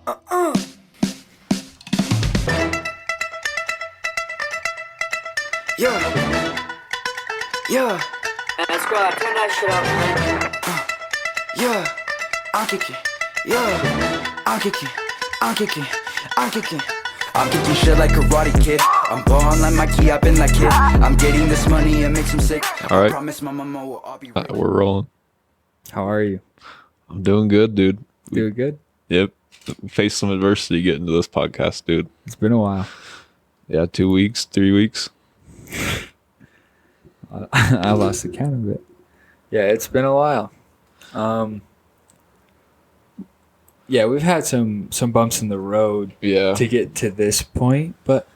Yeah. Let's go. Turn that shit up. Yeah. I'm kicking. Yeah. I'm kicking. I'm kicking shit like Karate Kid. I'm ballin' like Mikey, I've been like kid. I'm getting this money, it makes him sick. All right. I promise my mama will all be right. We're rolling. How are you? I'm doing good, dude. Doing good? Yep. Faced some adversity getting to this podcast, dude. It's been a while. Yeah, 2 weeks, 3 weeks. I lost the count of it. Yeah, it's been a while. Yeah, we've had some bumps in the road to get to this point, but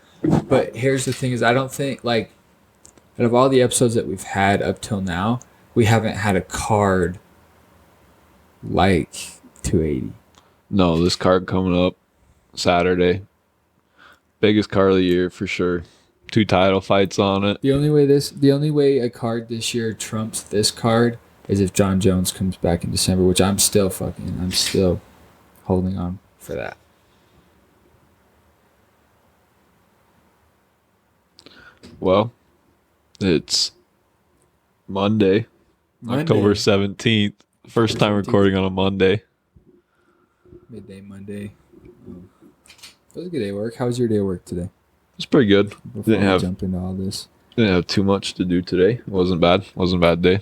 here's the thing is I don't think, like, out of all the episodes that we've had up till now, we haven't had a card like 280. No, this card coming up Saturday. Biggest card of the year for sure. 2 title fights on it. The only way a card this year trumps this card is if John Jones comes back in December, which I'm still holding on for that. Well, it's Monday. October 17th. First time recording on a Monday. Midday Monday. It was a good day of work. How was your day of work today? It's pretty good. Before we jump into all this. Didn't have too much to do today. It wasn't bad. Wasn't a bad day.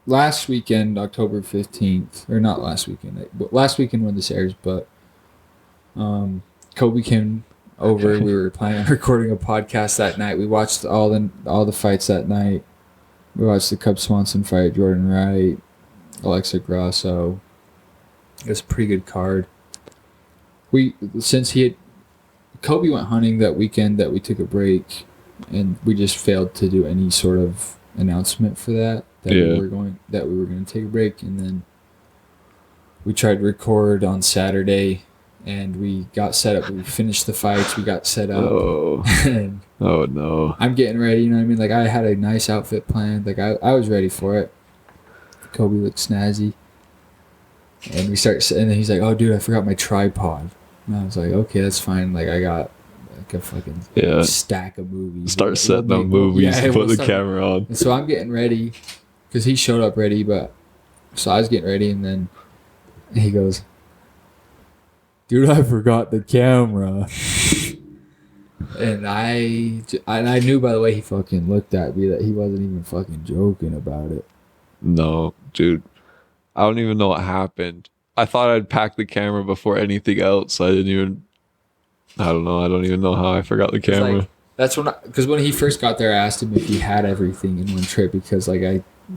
Last weekend, October 15th, or not last weekend, but last weekend when this airs, but Kobe came over. We were planning on recording a podcast that night. We watched all the fights that night. We watched the Cub Swanson fight, Jordan Wright, Alexa Grasso. It was a pretty good card. Kobe went hunting that weekend that we took a break, and we just failed to do any sort of announcement for that. We were going to take a break, and then we tried to record on Saturday, and we got set up. We finished the fights. We got set up. Oh, oh no! I'm getting ready. You know what I mean? Like, I had a nice outfit planned. Like, I was ready for it. Kobe looked snazzy, and and then he's like, "Oh, dude, I forgot my tripod." And I was like, "Okay, that's fine." Like, I got like a fucking stack of movies. Start setting up movies. Put the camera on. And so I'm getting ready. Because he showed up ready, so I was getting ready, and then he goes, "Dude, I forgot the camera." And I knew by the way he fucking looked at me that he wasn't even fucking joking about it. No, dude. I don't even know what happened. I thought I'd pack the camera before anything else. I don't even know how I forgot the camera. Like, that's because when he first got there, I asked him if he had everything in one trip, because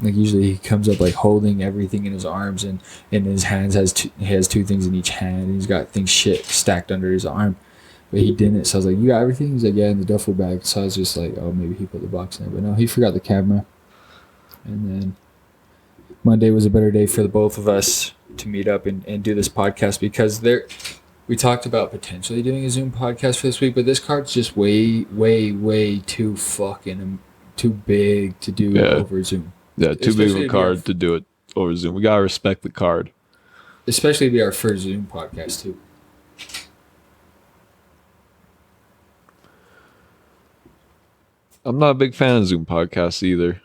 usually he comes up like holding everything in his arms, and in his hands he has 2 things in each hand, and he's got things stacked under his arm, but he didn't. So I was like, "You got everything?" He's like, "Yeah, in the duffel bag." So I was just like, "Oh, maybe he put the box in there," but no, he forgot the camera. And then Monday was a better day for the both of us to meet up and do this podcast, because we talked about potentially doing a Zoom podcast for this week, but this card's just way, way, way too fucking too big to do over Zoom. Yeah, too big of a card to do it over Zoom. We gotta respect the card. Especially to be our first Zoom podcast too. I'm not a big fan of Zoom podcasts either.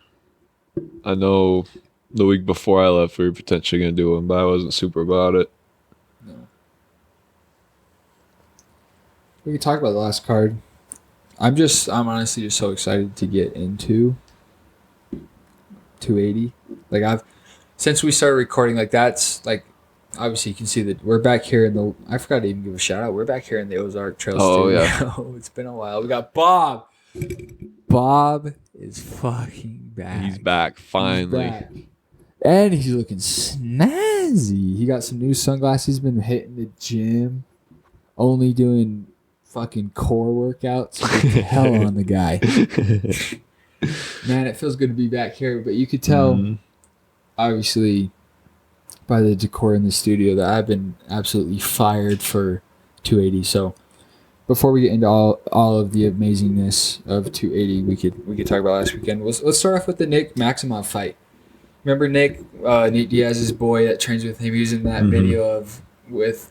I know the week before I left we were potentially gonna do one, but I wasn't super about it. No. We can talk about the last card. I'm honestly just so excited to get into 280. Like, since we started recording, like, that's like, obviously you can see that we're back here I forgot to even give a shout out. We're back here in the Ozark Trail Studio. Yeah. It's been a while. We got Bob. Bob is fucking back. He's back, finally. He's back. And he's looking snazzy. He got some new sunglasses. He's been hitting the gym. Only doing fucking core workouts. Get the hell on the guy. Man, it feels good to be back here. But you could tell, obviously, by the decor in the studio, that I've been absolutely fired for 280. So before we get into all of the amazingness of 280, we could talk about last weekend. Let's start off with the Nick Maximov fight. Remember Nick Diaz's boy that trains with him? He was in that video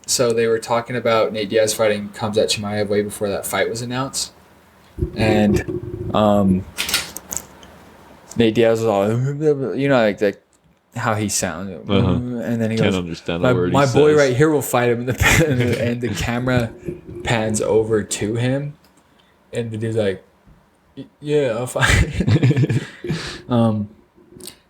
so they were talking about Nate Diaz fighting Khamzat Chimaev way before that fight was announced. And Nate Diaz was all, like how he sounded. And then he Can't goes, understand a word my he boy says. right here will fight him. And the camera pans over to him. And the dude's like, yeah, I'll fight.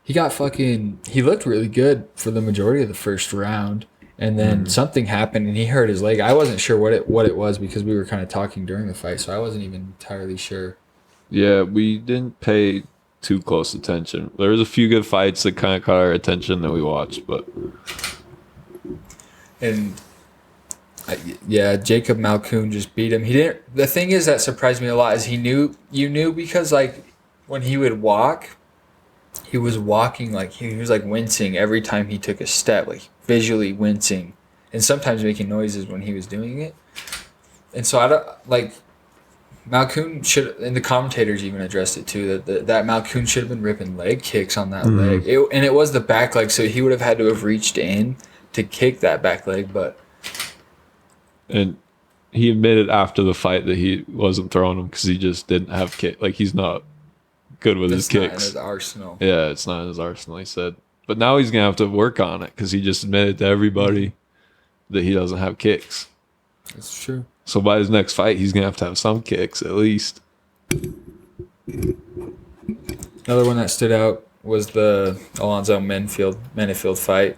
He looked really good for the majority of the first round. And then something happened and he hurt his leg. I wasn't sure what it was because we were kind of talking during the fight. So I wasn't even entirely sure. Yeah, we didn't pay too close attention. There was a few good fights that kind of caught our attention that we watched, but Jacob Malkoun just beat him. He didn't. The thing is that surprised me a lot is you knew because like when he would walk, he was walking like he was like wincing every time he took a step, like visually wincing, and sometimes making noises when he was doing it. And so I don't like. Malkoun should, and the commentators even addressed it too, that Malkoun should have been ripping leg kicks on that leg. And it was the back leg, so he would have had to have reached in to kick that back leg. And he admitted after the fight that he wasn't throwing them because he just didn't have kick. Like, he's not good with his kicks. Not in his arsenal. Yeah, it's not in his arsenal, he said. But now he's going to have to work on it because he just admitted to everybody that he doesn't have kicks. That's true. So by his next fight, he's going to have some kicks at least. Another one that stood out was the Alonzo Menifield fight,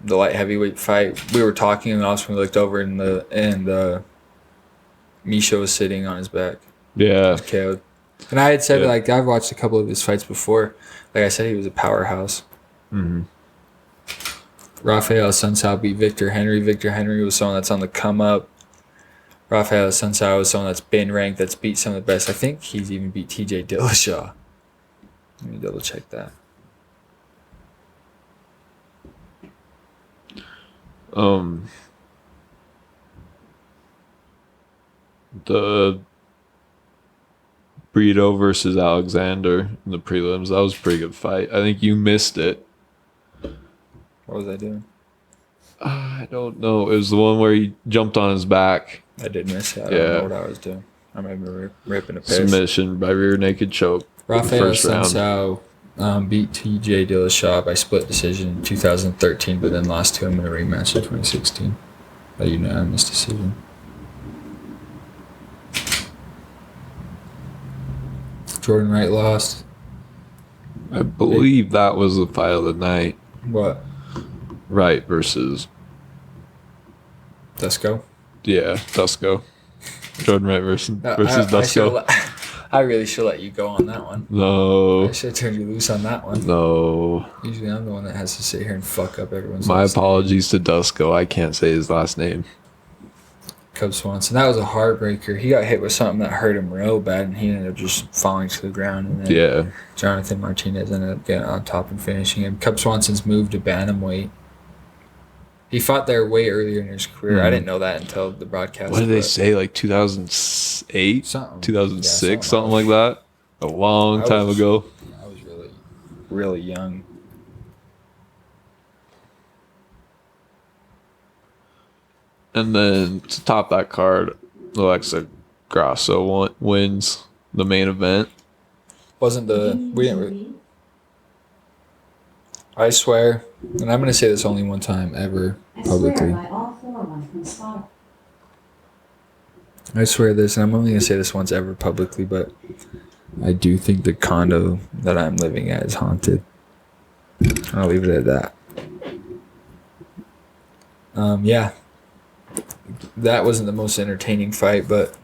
the light heavyweight fight. We were talking, and also we looked over, and Misha was sitting on his back. Yeah. He was KO'd. And I had said, like, I've watched a couple of his fights before. Like I said, he was a powerhouse. Rafael Sunsao beat Victor Henry. Victor Henry was someone that's on the come up. Rafael Sunsao is someone that's been ranked, that's beat some of the best. I think he's even beat TJ Dillashaw. Let me double check that. The Brito versus Alexander in the prelims, that was a pretty good fight. I think you missed it. What was I doing? I don't know. It was the one where he jumped on his back. I did miss it. I don't know what I was doing. I remember ripping a piss. Submission by rear naked choke. Rafael First round. Sunsao beat TJ Dillashaw by split decision in 2013, but then lost to him in a rematch in 2016. A unanimous decision. Jordan Wright lost. I believe that was the fight of the night. What? Wright versus... Dusko? Yeah, Dusko. Jordan Wright versus Dusko. I really should let you go on that one. No. I should have turned you loose on that one. No. Usually I'm the one that has to sit here and fuck up everyone's My last apologies to Dusko. I can't say his last name. name. Cub Swanson. That was a heartbreaker. He got hit with something that hurt him real bad, and he ended up just falling to the ground. And then Jonathan Martinez ended up getting on top and finishing him. Cub Swanson's moved to bantamweight. He fought there way earlier in his career. I didn't know that until the broadcast. What did they say? Like 2008? Something. 2006? Something like that? A long time ago. I was really, really young. And then to top that card, Alexa Grasso wins the main event. I swear, and I'm going to say this only one time ever publicly. I swear this, and I'm only going to say this once ever publicly, but I do think the condo that I'm living at is haunted. I'll leave it at that. Yeah. That wasn't the most entertaining fight, but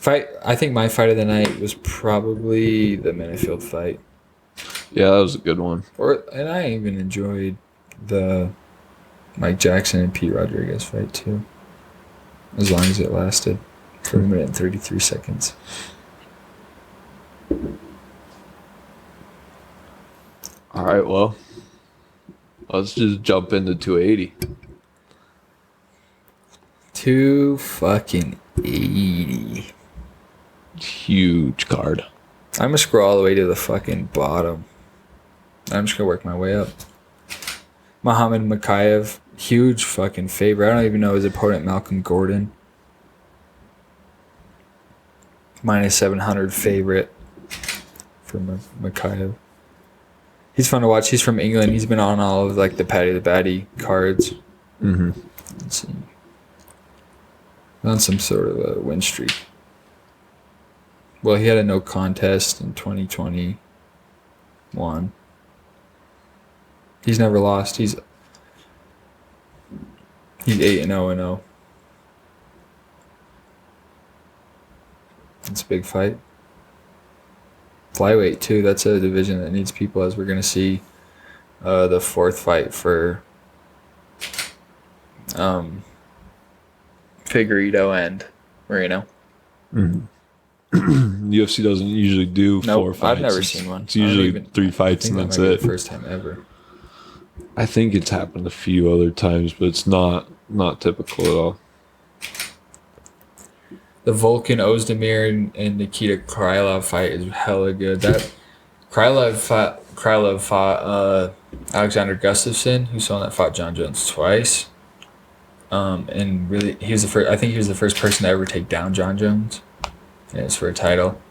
I think my fight of the night was probably the Menifield fight. Yeah, that was a good one. And I even enjoyed the Mike Jackson and Pete Rodriguez fight too, as long as it lasted for 1 minute and 33 seconds. All right, well, let's just jump into 280. 280. Huge card. I'm gonna scroll all the way to the fucking bottom. I'm just gonna work my way up. Muhammad Makhachev, huge fucking favorite. I don't even know his opponent, Malcolm Gordon. Minus 700 favorite for Makhachev. He's fun to watch. He's from England. He's been on all of like the Paddy the Baddy cards. Mm-hmm. Let's see. On some sort of a win streak. Well, he had a no contest in 2021. He's never lost. He's 8-0-0. It's a big fight. Flyweight too. That's a division that needs people, as we're gonna see. The fourth fight for Figueiredo and Moreno. Mm-hmm. UFC doesn't usually do 4 fights. I've never seen one. It's usually 3 fights and that's it. The first time ever. I think it's happened a few other times, but it's not typical at all. The Volkan Ozdemir and Nikita Krylov fight is hella good. That Krylov fought Alexander Gustafsson, who's someone that fought John Jones twice. And really, he was the first. I think he was the first person to ever take down John Jones. And it's for a title.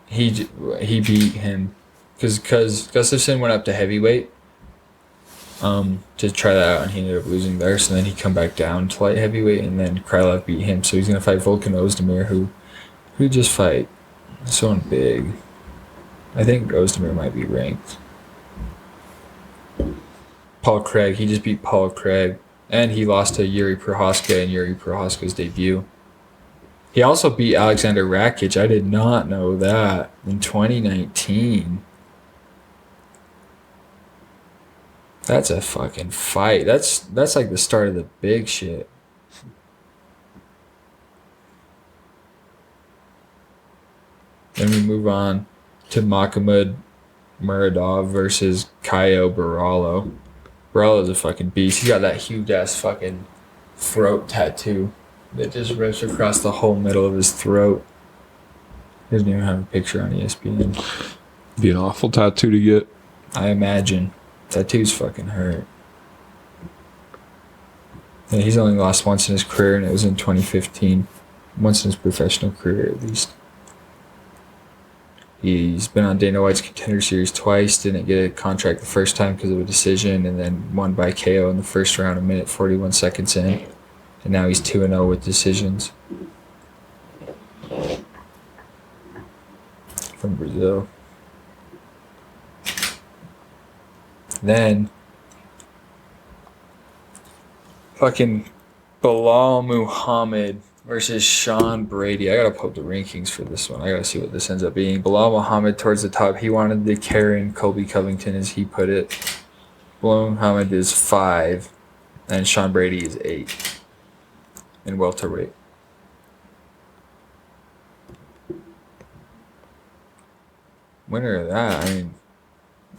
He beat him because Gustafsson went up to heavyweight. To try that out, and he ended up losing there. So then he come back down to light heavyweight, and then Krylov beat him. So he's gonna fight Volkan Ozdemir, who just fight someone big. I think Ozdemir might be ranked. Paul Craig, he just beat Paul Craig, and he lost to Yuri Prohaska in Yuri Prohaska's debut. He also beat Alexander Rakic. I did not know that in 2019. That's a fucking fight. That's like the start of the big shit. Then we move on to Makhmud Muradov versus Caio Barallo. Barallo's a fucking beast. He's got that huge ass fucking throat tattoo that just rips across the whole middle of his throat. He doesn't even have a picture on ESPN. Be an awful tattoo to get. I imagine. Tattoos fucking hurt. Yeah, he's only lost once in his career, and it was in 2015. Once in his professional career, at least. He's been on Dana White's Contender Series twice, didn't get a contract the first time because of a decision, and then won by KO in the first round, a minute 41 seconds in. And now he's 2-0 with decisions. From Brazil. Then, fucking Bilal Muhammad versus Sean Brady. I gotta pull up the rankings for this one. I gotta see what this ends up being. Bilal Muhammad towards the top. He wanted to carry in Colby Covington, as he put it. Bilal Muhammad is 5, and Sean Brady is 8 in welterweight. Winner of that, I mean,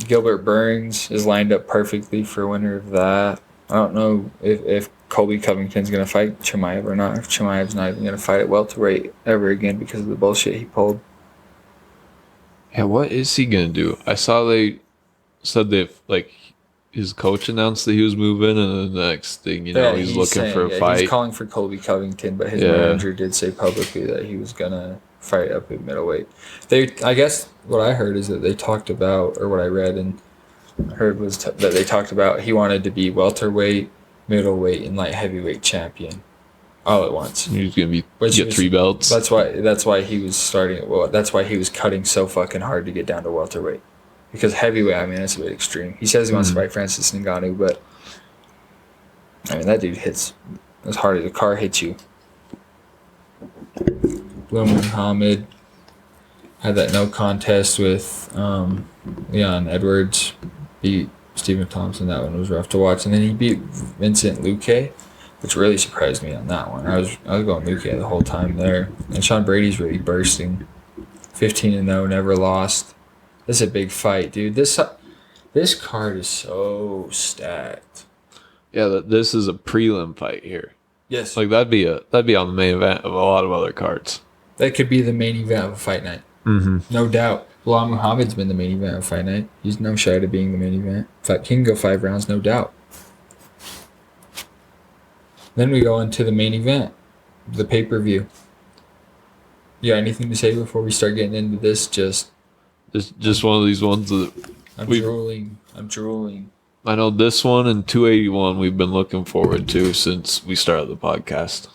Gilbert Burns is lined up perfectly for winner of that. I don't know if Colby Covington's going to fight Chimaev or not. If Chimaev's not even going to fight at welterweight ever again because of the bullshit he pulled. Yeah, what is he going to do? I saw they said that, like, his coach announced that he was moving, and the next thing you know, he's looking for a fight. He's calling for Colby Covington, but his manager did say publicly that he was going to fight up at middleweight. I guess what I heard is that they talked about, or what I read and heard was that they talked about he wanted to be welterweight, middleweight, and light heavyweight champion all at once. He's gonna get 3 belts. That's why he was starting. Well, that's why he was cutting so fucking hard to get down to welterweight, because heavyweight, I mean, that's a bit extreme. He says he wants to fight Francis Ngannou, but I mean, that dude hits as hard as a car hits you. Bilal Muhammad had that no contest with Leon Edwards, beat Stephen Thompson. That one was rough to watch. And then he beat Vincent Luque, which really surprised me on that one. I was going Luque the whole time there. And Sean Brady's really bursting. 15-0, never lost. This is a big fight, dude. This card is so stacked. Yeah, this is a prelim fight here. Yes. Like that'd be on the main event of a lot of other cards. That could be the main event of a fight night. No doubt. Bilal Muhammad's been the main event of Fight Night. He's no shy to being the main event. In fact, he can go 5 rounds, no doubt. Then we go into the main event, the pay-per-view. You got anything to say before we start getting into this? Just one of these ones that I'm drooling. I know this one and 281 we've been looking forward to since we started the podcast.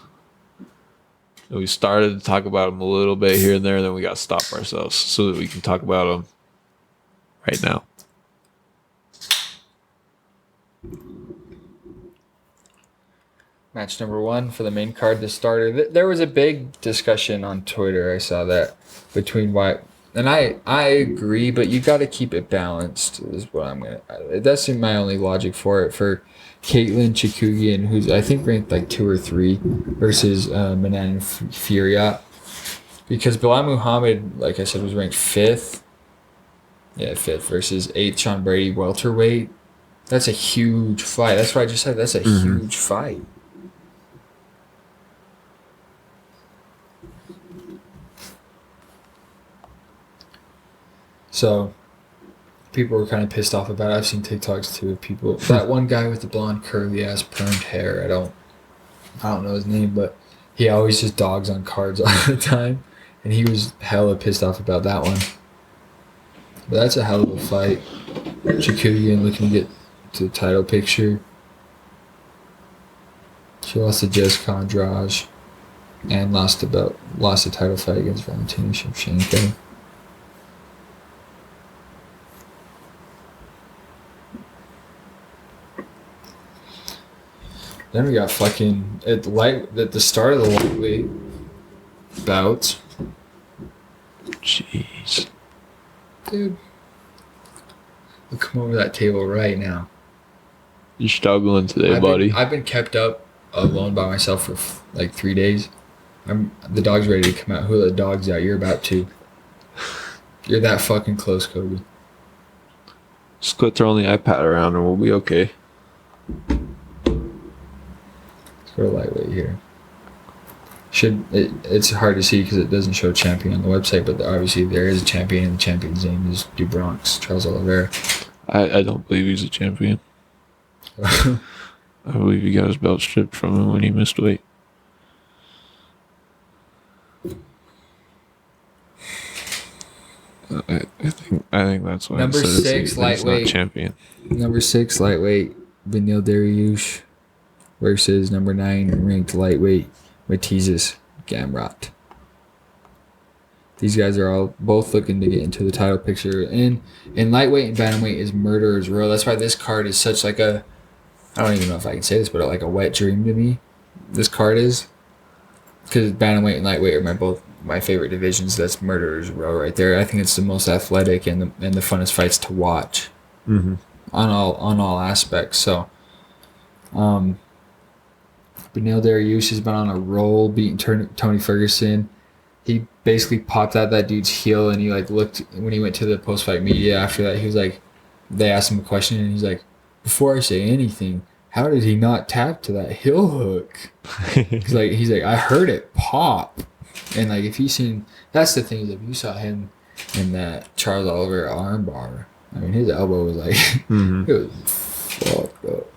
We started to talk about them a little bit here and there, and then we got to stop ourselves so that we can talk about them right now. Match number 1 for the main card to start. There was a big discussion on Twitter. I saw that between White. And I agree, but you got to keep it balanced is what I'm going to... That's my only logic for it. For Caitlin Chikugian, who's I think ranked like 2 or 3, versus Manan Furiat. Because Bilal Muhammad, like I said, was ranked 5th. Yeah, 5th versus 8th Sean Brady welterweight. That's a huge fight. That's what I just said. That's a huge fight. So, people were kind of pissed off about it. I've seen TikToks too of people. That one guy with the blonde, curly ass, permed hair. I don't know his name, but he always just dogs on cards all the time, and he was hella pissed off about that one. But that's a hell of a fight. Chikugian looking to get to the title picture. She lost to Jessica Andrade and lost the title fight against Valentina Shevchenko. Then we got fucking at the start of the lightweight bout. Jeez. Dude. I'll come over that table right now. You're struggling today, buddy. I've been kept up alone by myself for like 3 days. The dog's ready to come out. Who let the dogs out? You're about to. You're that fucking close, Kobe. Just quit throwing the iPad around and we'll be okay. Go to lightweight here. It's hard to see because it doesn't show champion on the website, but obviously there is a champion, and the champion's name is DuBronx, Charles Oliveira. I don't believe he's a champion. I believe he got his belt stripped from him when he missed weight. I think that's why number 6 lightweight. Not champion. Number 6 lightweight Beneil Dariush versus number 9 ranked lightweight Matizes Gamrot. These guys are both looking to get into the title picture. And in lightweight and bantamweight is murderer's row. That's why this card is such like a, I don't even know if I can say this, but like a wet dream to me. This card is, because bantamweight and lightweight are both my favorite divisions. That's murderer's row right there. I think it's the most athletic and the funnest fights to watch on all aspects. So, Beneil Dariush has been on a roll, beating Tony Ferguson. He basically popped out that dude's heel, and he like looked when he went to the post-fight media after that. He was like, they asked him a question, and he's like, "Before I say anything, how did he not tap to that heel hook?" He's like, I heard it pop, and like if you seen, that's the thing is if you saw him in that Charles Oliveira armbar, I mean his elbow was like it was fucked up.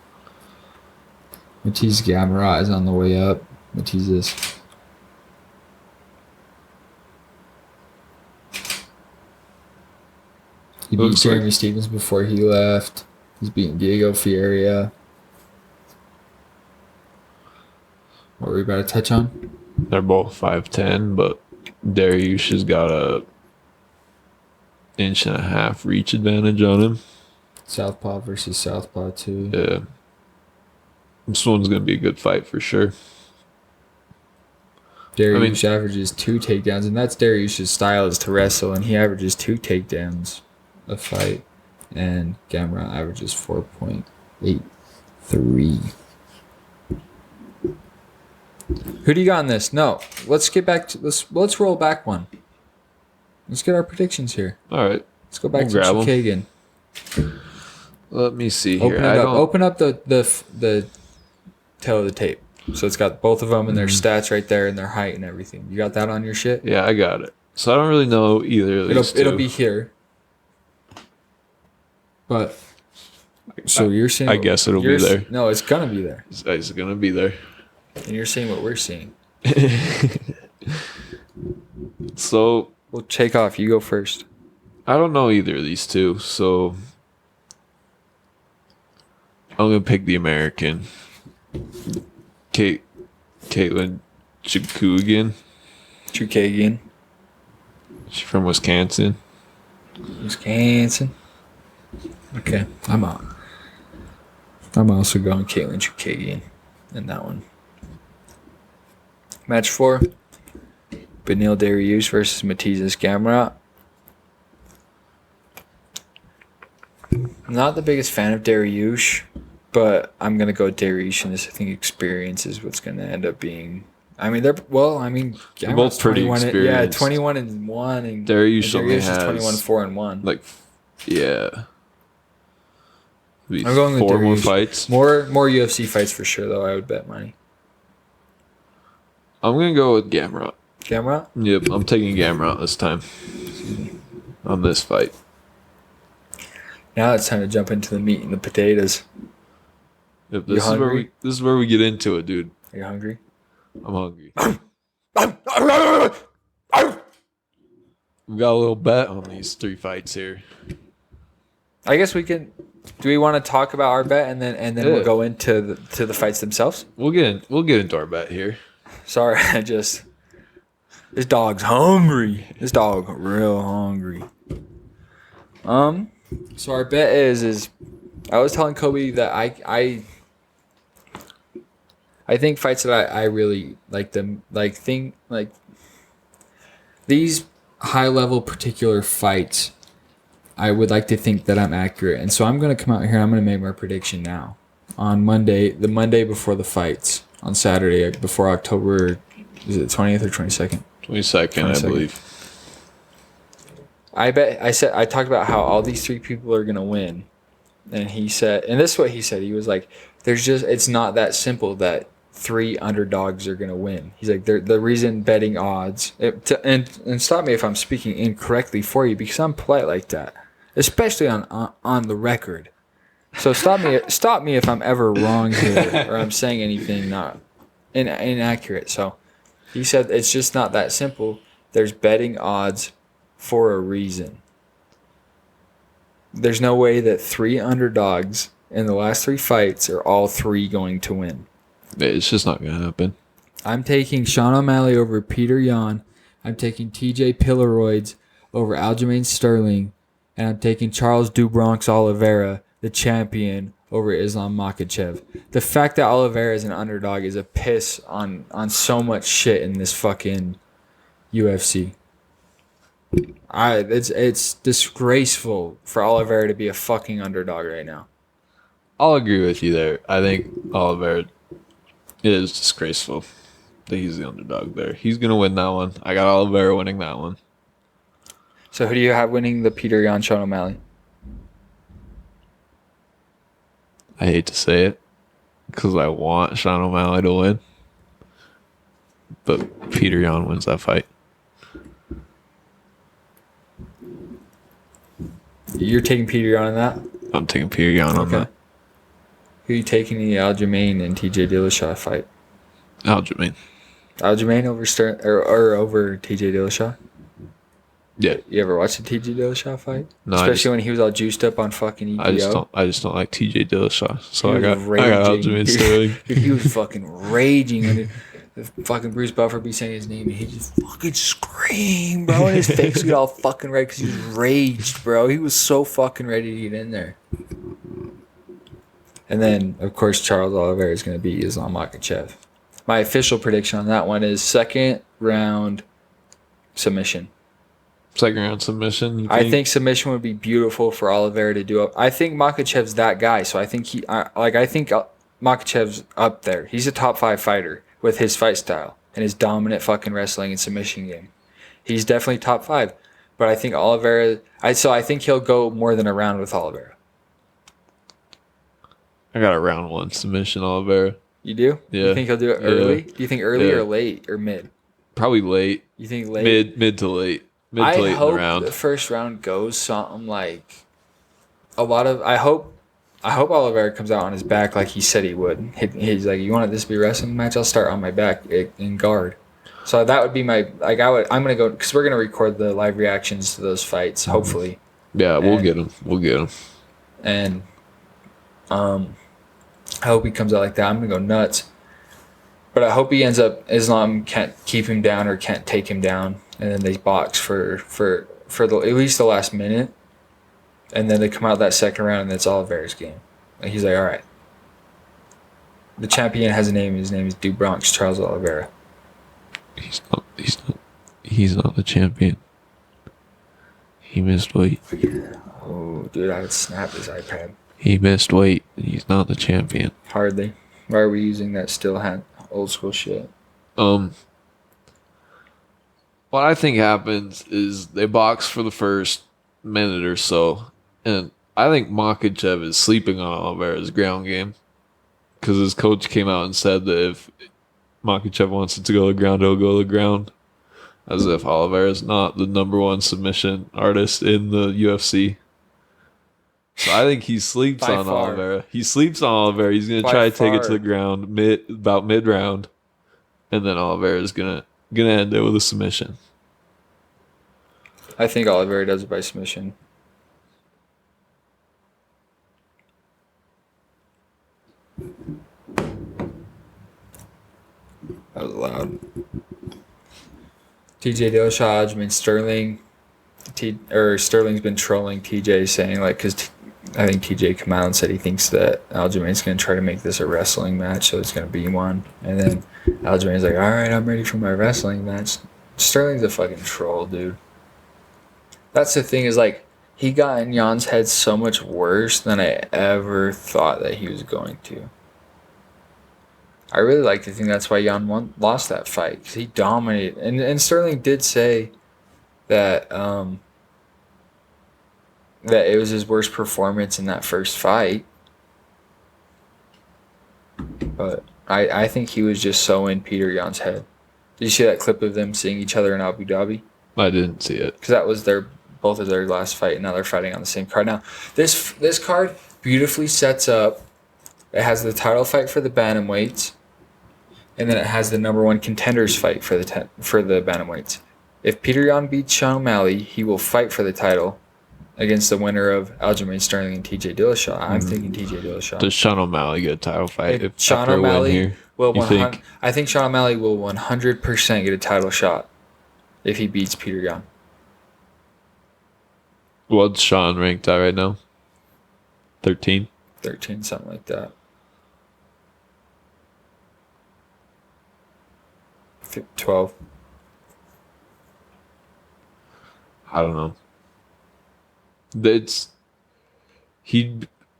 Matisse Gamrot is on the way up. Matisse. He beat Jeremy Stevens before he left. He's beating Diego Fierro. What were we about to touch on? They're both 5'10", but Dariush has got a 1.5-inch reach advantage on him. Southpaw versus Southpaw too. Yeah. This one's going to be a good fight for sure. Dariush averages 2 takedowns, and that's Dariush's style is to wrestle, and he averages 2 takedowns a fight, and Gamrot averages 4.83. Who do you got on this? No, let's get back to let's roll back one. Let's get our predictions here. All right, let's go back to Chikagan. Let me see here. Open up the tail of the tape. So it's got both of them and their stats right there and their height and everything. You got that on your shit? Yeah, I got it. So I don't really know either of these It'll two. be here. But so you're saying I guess it'll be there. No, it's gonna be there. It's gonna be there. And you're saying what we're seeing. So We'll take off. You go first. I don't know either of these two, so I'm gonna pick the American. Caitlin Chukagian. Chukagian. She's from Wisconsin. Wisconsin. Okay, I'm out. I'm also going Caitlin Chukagian in that one. Match 4. Beneil Dariush versus Matizes Gamrot. I'm not the biggest fan of Dariush, but I'm going to go Dariush in this. I think experience is what's going to end up being. I mean, they're both pretty experienced. 21-1, and Dariush only is has 21-4-1. Like, yeah. I'm going with 4 more Dariush. fights. More UFC fights for sure, though. I would bet money. I'm gonna go with Gamrot. Gamrot? Yep, I'm taking Gamrot this time on this fight. Now it's time to jump into the meat and the potatoes. Yep, this is where we get into it, dude. Are you hungry? I'm hungry. We got a little bet on these 3 fights here. I guess we can. Do we want to talk about our bet and then we'll go into the fights themselves? We'll get into our bet here. Sorry, this dog's hungry. This dog real hungry. So our bet is I was telling Kobe that I think fights that I really like them like these high level particular fights. I would like to think that I'm accurate, and so I'm going to come out here and I'm going to make my prediction now on Monday, the Monday before the fights, on Saturday before October, is it 20th or 22nd? 22nd, I believe. I talked about how all these 3 people are going to win, and he said, and this is what he said. He was like, it's not that simple that 3 underdogs are going to win. He's like, the reason betting odds, and stop me if I'm speaking incorrectly for you, because I'm polite like that, especially on the record. So stop me if I'm ever wrong here or I'm saying anything not inaccurate. So he said it's just not that simple. There's betting odds for a reason. There's no way that 3 underdogs in the last 3 fights are all 3 going to win. It's just not going to happen. I'm taking Sean O'Malley over Peter Yan. I'm taking TJ Pilleroids over Aljamain Sterling. And I'm taking Charles DuBronx Oliveira, the champion, over Islam Makhachev. The fact that Oliveira is an underdog is a piss on so much shit in this fucking UFC. It's disgraceful for Oliveira to be a fucking underdog right now. I'll agree with you there. I think Oliveira is disgraceful that he's the underdog there. He's going to win that one. I got Oliveira winning that one. So who do you have winning the Peter Yan Sean O'Malley? I hate to say it because I want Sean O'Malley to win. But Peter Yan wins that fight. You're taking Peter Yan in that? I'm taking Peter Yan on that. Who are you taking in the Aljamain and TJ Dillashaw fight? Aljamain. Aljamain over over TJ Dillashaw? Yeah. You ever watch the TJ Dillashaw fight? No, especially when he was all juiced up on fucking EPO. I just don't like TJ Dillashaw. So I got Aljamain Sterling. Dude, he was fucking raging when fucking Bruce Buffer be saying his name and he just fucking screamed, bro, and his face would get all fucking red because he was raged, bro. He was so fucking ready to get in there. And then, of course, Charles Oliveira is going to beat Islam Makhachev. My official prediction on that one is 2nd round submission. 2nd round submission. I think submission would be beautiful for Oliveira to do. I think Makhachev's that guy, so I think Makhachev's up there. He's a top 5 fighter with his fight style and his dominant fucking wrestling and submission game. He's definitely top 5, but I think Oliveira. I think he'll go more than a round with Oliveira. I got a round 1 submission Oliveira. You do? Yeah. You think he'll do it early? Do you think early or late or mid? Probably late. You think late? Mid to late. mid to late in the hope round. the first round goes something like a lot of. I hope Oliveira comes out on his back like he said he would. He's like, "You want this to be a wrestling match? I'll start on my back in guard." So that would be my like. I'm gonna go because we're gonna record the live reactions to those fights. Hopefully. Yeah, we'll get him. We'll get him. And I hope he comes out like that. I'm gonna go nuts. But I hope he ends up Islam can't keep him down or can't take him down, and then they box for at least the last minute, and then they come out that second round and it's Oliveira's game. And he's like, all right, the champion has a name. His name is Du Bronx Charles Oliveira. He's not the champion. He missed weight. Oh, dude, I would snap his iPad. He missed weight. He's not the champion. Hardly. Why are we using that still hand old school shit? What I think happens is they box for the first minute or so, and I think Makhachev is sleeping on Oliveira's ground game because his coach came out and said that if Makhachev wants it to go to the ground, he'll go to the ground, as if Oliveira's not the number one submission artist in the UFC. So I think he sleeps By on far. Oliveira. He sleeps on Oliveira. He's gonna By try to take it to far. the ground about mid round, and then Oliveira's gonna end it with a submission. I think Oliveira does it by submission. That was loud. TJ Dillashaw, Aljamain Sterling. Sterling's been trolling TJ, saying like, because I think TJ came out and said he thinks that Aljamain's going to try to make this a wrestling match, so it's going to be one. And then Aljamain's like, all right, I'm ready for my wrestling match. Sterling's a fucking troll, dude. That's the thing is like, he got in Jan's head so much worse than I ever thought that he was going to. I really like to think that's why Jan lost that fight, because he dominated. And Sterling did say that that it was his worst performance in that first fight. But I think he was just so in Peter Jan's head. Did you see that clip of them seeing each other in Abu Dhabi? I didn't see it. Because that was both of their last fight, and now they're fighting on the same card. Now, this card beautifully sets up. It has the title fight for the bantamweights, and then it has the number one contenders fight for the bantamweights. If Peter Yan beats Sean O'Malley, he will fight for the title against the winner of Aljamain Sterling and TJ Dillashaw. I'm thinking TJ Dillashaw. Does Sean O'Malley get a title fight? If Sean O'Malley will think? I think Sean O'Malley will 100% get a title shot if he beats Peter Yan. What's Sean ranked at right now? 13? 13, something like that. 12. I don't know. I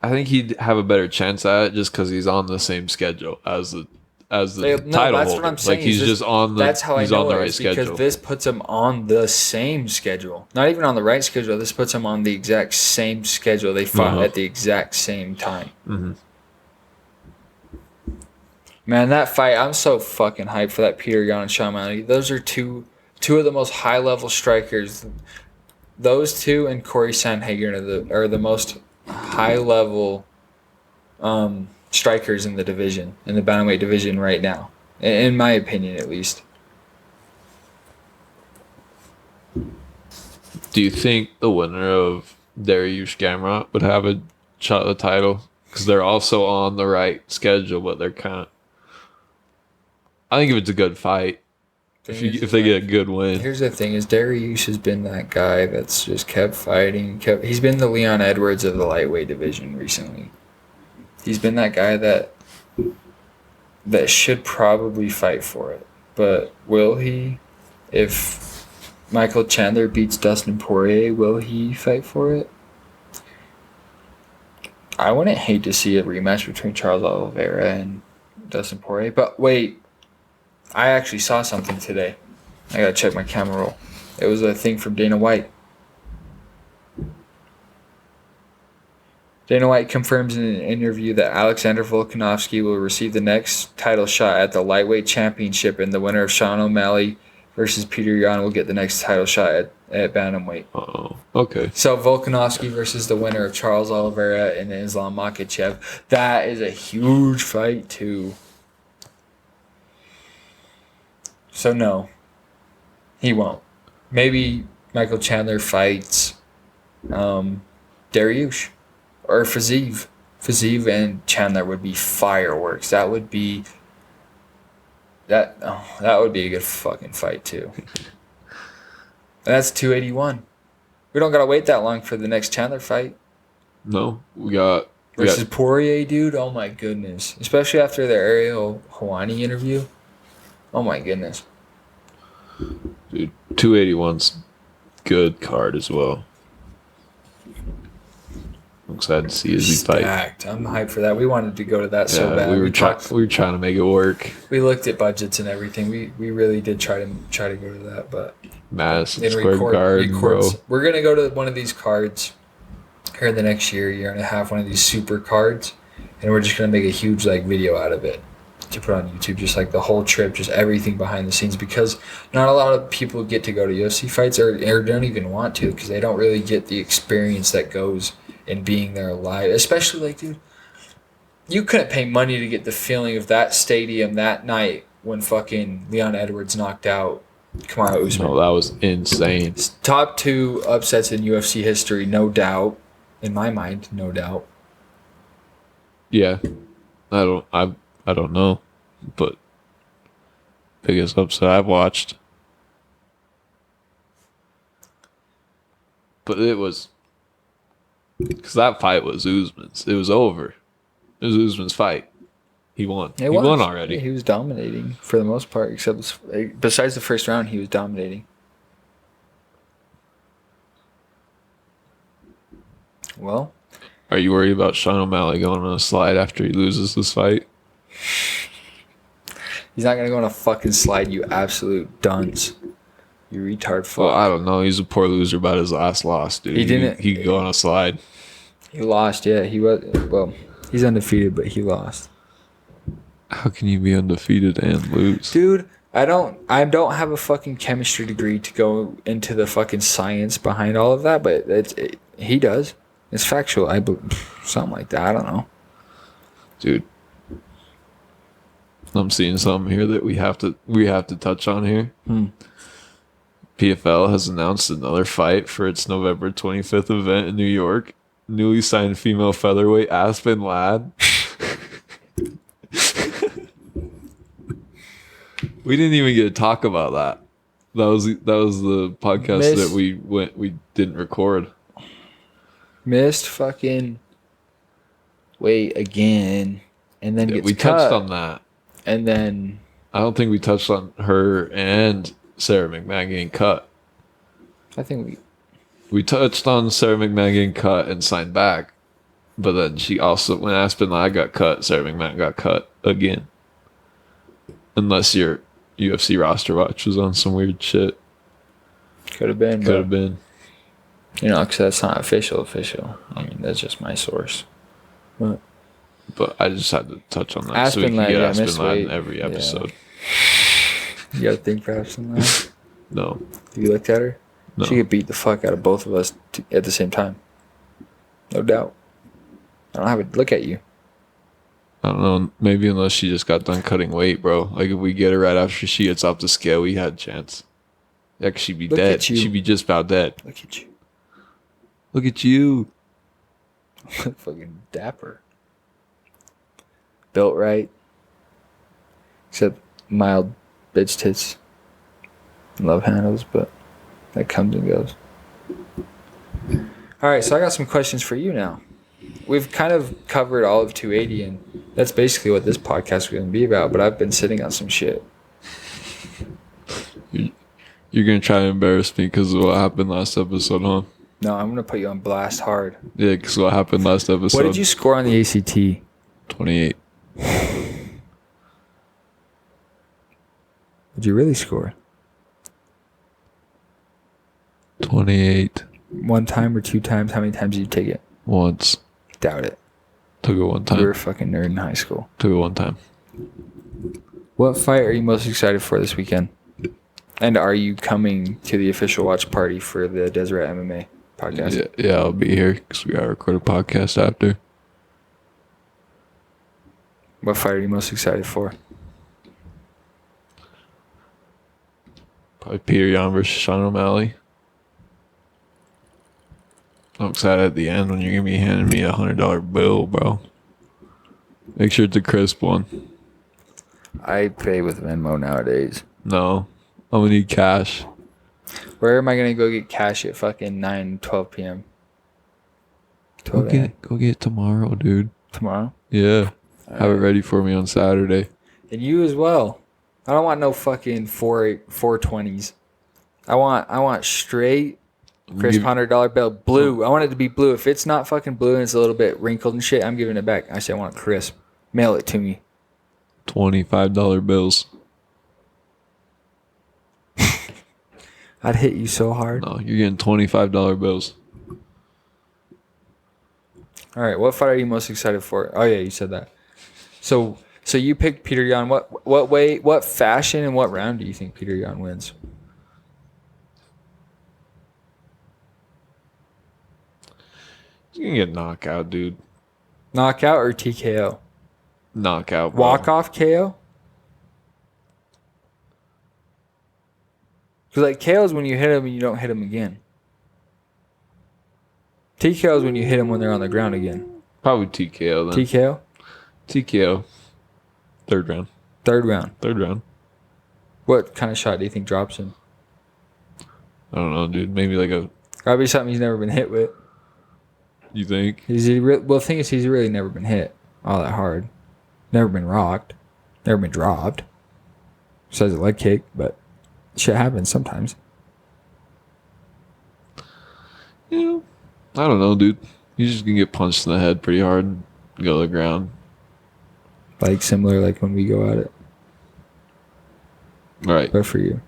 think he'd have a better chance at it just because he's on the same schedule as the title that's holder. what I'm saying. Like he's just on the That's how I he's know on the it, right is schedule. because this puts him on the same schedule. Not even on the right schedule. This puts him on the exact same schedule. They fought at the exact same time. Mm-hmm. Man, that fight! I'm so fucking hyped for that Peter Yan and Sean O'Malley. Those are two of the most high level strikers. Those two and Corey Sandhagen are the most high level strikers in the division, in the bantamweight division right now, in my opinion at least. Do you think the winner of Dariush Gamrot would have a shot at the title? Because they're also on the right schedule, but they're kind of... I think if it's a good fight, if they get a good win. Here's the thing: is Dariush has been that guy that's just kept fighting. He's been the Leon Edwards of the lightweight division recently. He's been that guy that should probably fight for it, but will he? If Michael Chandler beats Dustin Poirier, will he fight for it? I wouldn't hate to see a rematch between Charles Oliveira and Dustin Poirier, but wait. I actually saw something today. I gotta check my camera roll. It was a thing from Dana White. Dana White confirms in an interview that Alexander Volkanovski will receive the next title shot at the lightweight championship, and the winner of Sean O'Malley versus Peter Yan will get the next title shot at bantamweight. Oh, okay. So Volkanovski versus the winner of Charles Oliveira and Islam Makhachev. That is a huge fight too. So no, he won't. Maybe Michael Chandler fights Dariush or Fiziev. Fiziev and Chandler would be fireworks. That would be a good fucking fight too. And that's 281. We don't gotta wait that long for the next Chandler fight. No, we got Versus Poirier, dude. Oh my goodness. Especially after the Ariel Helwani interview. Oh my goodness. dude, 281's good card as well. I'm excited to see Izzy fight. Stacked. I'm hyped for that. We wanted to go to that so bad. We were trying to make it work. We looked at budgets and everything. We really did try to go to that, but Madison Square Garden, bro. We're gonna go to one of these cards here in the next year and a half. One of these super cards, and we're just gonna make a huge video out of it to put on YouTube. Just the whole trip, just everything behind the scenes, because not a lot of people get to go to UFC fights or don't even want to, because they don't really get the experience that goes in being there live. Especially dude, you couldn't pay money to get the feeling of that stadium that night when fucking Leon Edwards knocked out Kamaru Usman. No, that was insane. Top 2 upsets in UFC history, no doubt. In my mind, no doubt. Yeah, I don't know, but biggest upset I've watched. But it was because that fight was Usman's. It was over. It was Usman's fight. He won. He won already. Yeah, he was dominating for the most part, except besides the first round, he was dominating. Well, are you worried about Sean O'Malley going on a slide after he loses this fight? He's not gonna go on a fucking slide, you absolute dunce. You retard fuck. Well, I don't know. He's a poor loser about his last loss, dude. He didn't. He could go on a slide. He lost, yeah. He was. Well, he's undefeated, but he lost. How can you be undefeated and lose? Dude, I don't have a fucking chemistry degree to go into the fucking science behind all of that, but he does. It's factual. Something like that. I don't know. Dude, I'm seeing something here that we have to touch on here. PFL has announced another fight for its November 25th event in New York. Newly signed female featherweight Aspen Ladd. We didn't even get to talk about that. That was the podcast that we didn't record. Missed fucking weight again, and then gets we cut. touched on that, and then I don't think we touched on her and Sarah McMahon getting cut. I think we touched on Sarah McMahon getting cut and signed back, but then she also, when Aspen Ladd got cut, Sarah McMahon got cut again. Unless your UFC roster watch was on some weird shit. Could have been. You know, because that's not official. I mean, that's just my source. But I just had to touch on that Aspen so we can Ladd, get yeah, Aspen Ladd in every episode. You got to think for Aspen Ladd? No. Have you looked at her? No. She could beat the fuck out of both of us at the same time. No doubt. I don't have a look at you. I don't know. Maybe unless she just got done cutting weight, bro. Like, if we get her right after she gets off the scale, we had a chance. Yeah, 'cause she'd be dead. She'd be just about dead. Look at you. Look at you. Fucking dapper. Built right. Except mild bitch tits. Love handles, but that comes and goes. Alright, so I got some questions for you now. We've kind of covered all of 280, and that's basically what this podcast is going to be about, but I've been sitting on some shit. You're going to try to embarrass me because of what happened last episode, huh? No, I'm going to put you on blast hard. Yeah, because what happened last episode. What did you score on the ACT? 28. Did you really score? 28. One time or two times? How many times did you take it? Once. Doubt it. Took it one time. You were a fucking nerd in high school. Took it one time. What fight are you most excited for this weekend? And are you coming to the official watch party for the Deseret MMA podcast? Yeah, I'll be here because we got to record a podcast after. What fight are you most excited for? Probably Peter Yan versus Sean O'Malley. I'm excited at the end when you're going to be handing me $100 bill, bro. Make sure it's a crisp one. I pay with Venmo nowadays. No. I'm going to need cash. Where am I going to go get cash at fucking 12 p.m.? Go get it tomorrow, dude. Tomorrow? Yeah. Have it ready for me on Saturday. And you as well. I don't want no fucking 420s. I want straight crisp $100 bill. Blue. I want it to be blue. If it's not fucking blue and it's a little bit wrinkled and shit, I'm giving it back. I say I want it crisp. Mail it to me. $25 bills. I'd hit you so hard. No, you're getting $25 bills. All right, what fight are you most excited for? Oh yeah, you said that. So you picked Peter Yan. What way, what fashion, and what round do you think Peter Yan wins? He's gonna get knockout, dude. Knockout or TKO? Knockout, bro. Walk off KO? Because like KO is when you hit him and you don't hit him again. TKO is when you hit them when they're on the ground again. Probably TKO then. TKO? TKO. Third round. Third round. What kind of shot do you think drops him? I don't know, dude. Maybe like a... Gotta be something he's never been hit with. You think? Well, the thing is, he's really never been hit all that hard. Never been rocked. Never been dropped. Besides a leg kick, but shit happens sometimes. Yeah. I don't know, dude. He's just gonna get punched in the head pretty hard and go to the ground. Like similar like when we go at it. Right. But for you.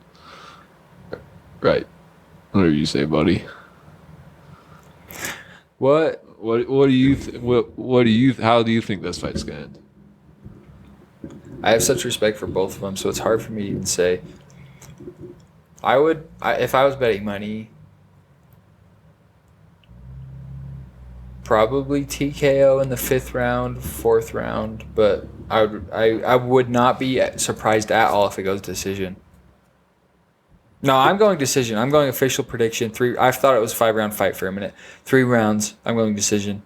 Right. Whatever you say, buddy. What do you how do you think this fight's gonna end? I have such respect for both of them, so it's hard for me to even say. If I was betting money, probably TKO in the 5th round, 4th round, but I would not be surprised at all if it goes decision. No, I'm going decision. I'm going official prediction. 3. I thought it was a 5-round fight for a minute. 3 rounds. I'm going decision.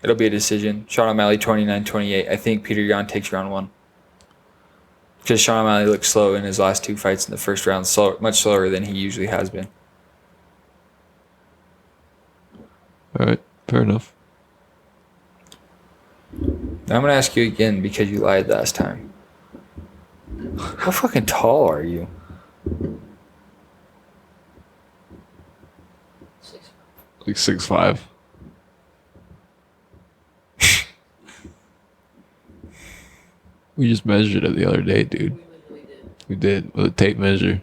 It'll be a decision. Sean O'Malley 29-28. I think Peter Yan takes round 1. Because Sean O'Malley looked slow in his last 2 fights in the first round, much slower than he usually has been. All right, fair enough. Now I'm going to ask you again because you lied last time. How fucking tall are you? Like 6'5". We just measured it the other day, dude. We did with a tape measure.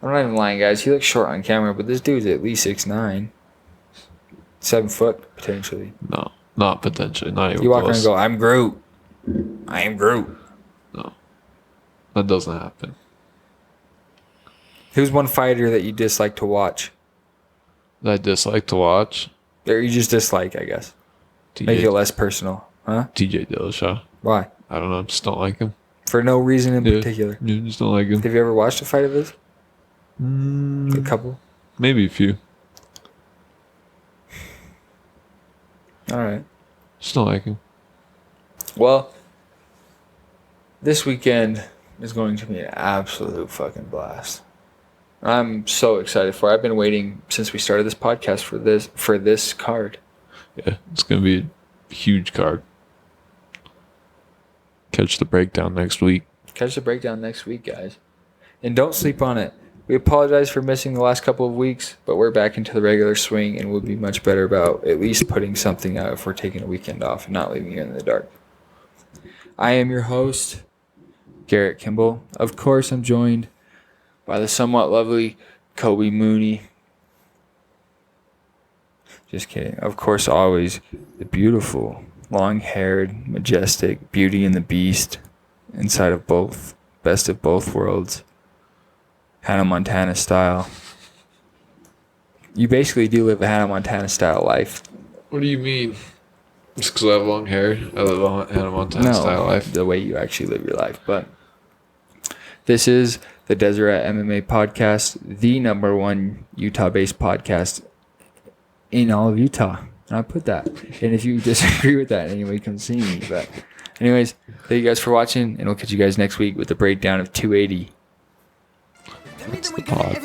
I'm not even lying, guys. He looks short on camera, but this dude's at least 6'9". 7 foot, potentially. No, not potentially. Not even You walk around close. and go, I'm Groot. I am Groot. No, that doesn't happen. Who's one fighter that you dislike to watch? That I dislike to watch. Or you just dislike, I guess. Make it less personal. Huh? TJ Dillashaw. Why? I don't know. I just don't like him. For no reason in particular. Yeah, just don't like him. Have you ever watched a fight of his? A couple? Maybe a few. All right. Just don't like him. Well, this weekend is going to be an absolute fucking blast. I'm so excited for it. I've been waiting since we started this podcast for this card. Yeah, it's gonna be a huge card. Catch the breakdown next week. Catch the breakdown next week, guys. And don't sleep on it. We apologize for missing the last couple of weeks, but we're back into the regular swing and we'll be much better about at least putting something out if we're taking a weekend off and not leaving you in the dark. I am your host, Garrett Kimball. Of course, I'm joined by the somewhat lovely Kobe Mooney. Just kidding. Of course, always the beautiful, long-haired, majestic Beauty and the Beast inside of both, best of both worlds. Hannah Montana style. You basically do live a Hannah Montana style life. What do you mean? Just because I have long hair, I live a Hannah Montana style life? The way you actually live your life. But this is the Deseret MMA Podcast, the #1 Utah-based podcast in all of Utah. And I put that. And if you disagree with that, anyway, come see me. But anyways, thank you guys for watching, and we'll catch you guys next week with the breakdown of 280. That's the pod.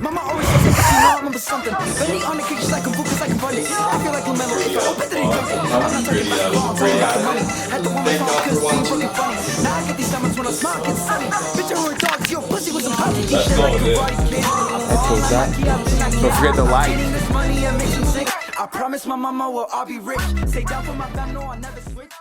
Mama always says that she know I remember something. Benny on the kick, she's like a book, cause I can run it. I feel like LaMelo, if I open it, he does it. I'm not talking about ball, I'm talking about money. Had to warm my phone, cause being fucking funny. Now I get these diamonds when I smile, it's sunny. Bitch, I heard dogs, your pussy was a pocket. Eat shit like a body kid. I told that. Don't forget the like. I promise my mama will all be rich. Stay down for my fam, no, I'll never switch.